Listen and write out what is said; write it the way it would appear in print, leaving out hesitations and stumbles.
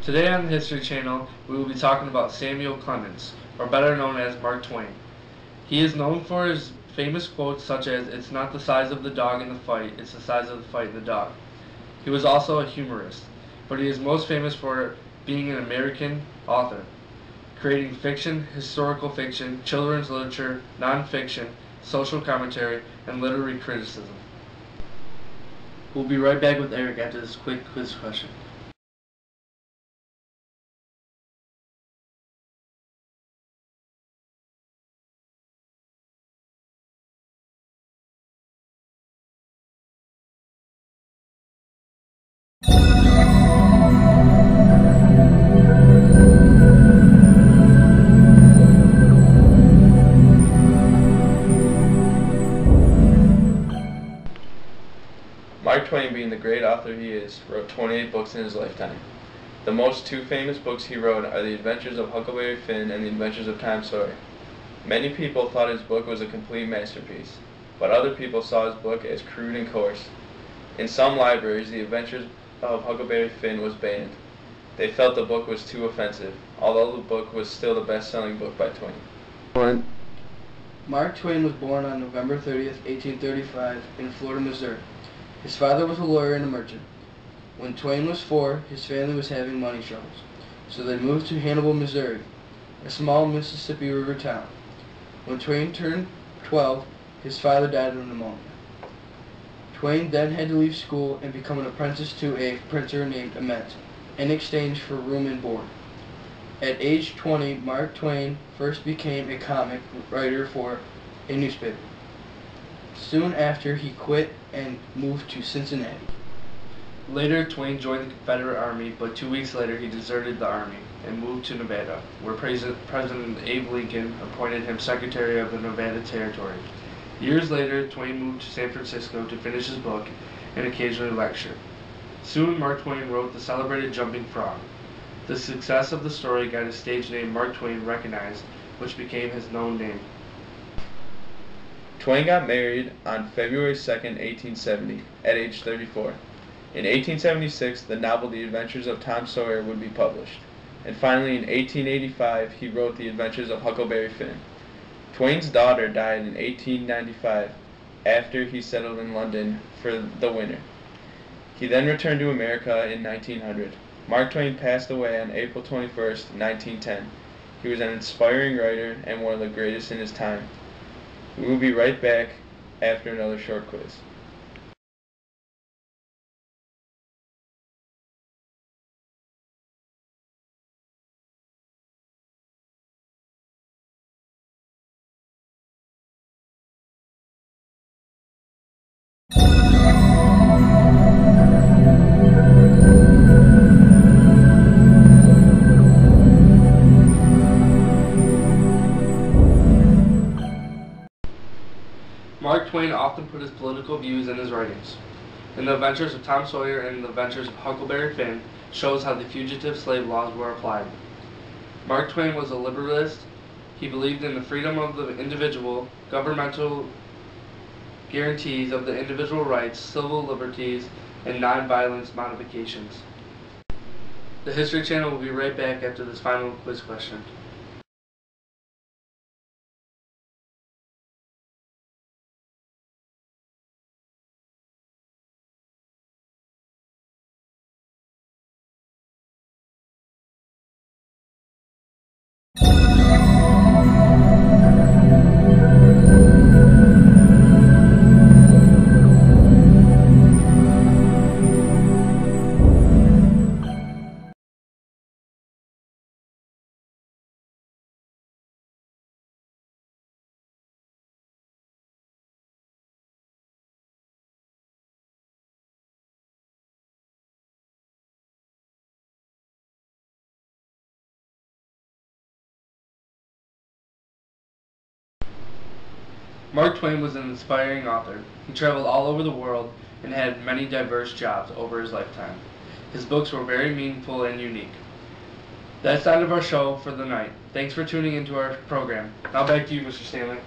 Today on the History Channel, we will be talking about Samuel Clemens, or better known as Mark Twain. He is known for his famous quotes such as, "It's not the size of the dog in the fight, it's the size of the fight in the dog." He was also a humorist, but he is most famous for being an American author, creating fiction, historical fiction, children's literature, nonfiction, social commentary, and literary criticism. We'll be right back with Eric after this quick quiz question. Mark Twain, being the great author he is, wrote 28 books in his lifetime. The most two famous books he wrote are The Adventures of Huckleberry Finn and The Adventures of Tom Sawyer. Many people thought his book was a complete masterpiece, but other people saw his book as crude and coarse. In some libraries, The Adventures of Huckleberry Finn was banned. They felt the book was too offensive, although the book was still the best-selling book by Twain. Mark Twain was born on November 30th, 1835, in Florida, Missouri. His father was a lawyer and a merchant. When Twain was 4, his family was having money troubles, so they moved to Hannibal, Missouri, a small Mississippi River town. When Twain turned 12, his father died of pneumonia. Twain then had to leave school and become an apprentice to a printer named Ament, in exchange for room and board. At age 20, Mark Twain first became a comic writer for a newspaper. Soon after, he quit and moved to Cincinnati. Later, Twain joined the Confederate Army, but 2 weeks later he deserted the Army and moved to Nevada, where President Abe Lincoln appointed him Secretary of the Nevada Territory. Years later, Twain moved to San Francisco to finish his book and occasionally lecture. Soon, Mark Twain wrote the celebrated Jumping Frog. The success of the story got his stage name Mark Twain recognized, which became his known name. Twain got married on February 2nd, 1870, at age 34. In 1876, the novel The Adventures of Tom Sawyer would be published. And finally, in 1885, he wrote The Adventures of Huckleberry Finn. Twain's daughter died in 1895 after he settled in London for the winter. He then returned to America in 1900. Mark Twain passed away on April 21st, 1910. He was an inspiring writer and one of the greatest in his time. We will be right back after another short quiz. Mark Twain often put his political views in his writings. In The Adventures of Tom Sawyer and The Adventures of Huckleberry Finn shows how the fugitive slave laws were applied. Mark Twain was a liberalist. He believed in the freedom of the individual, governmental guarantees of the individual rights, civil liberties, and nonviolence modifications. The History Channel will be right back after this final quiz question. Mark Twain was an inspiring author. He traveled all over the world and had many diverse jobs over his lifetime. His books were very meaningful and unique. That's the end of our show for the night. Thanks for tuning into our program. Now back to you, Mr. Stanley.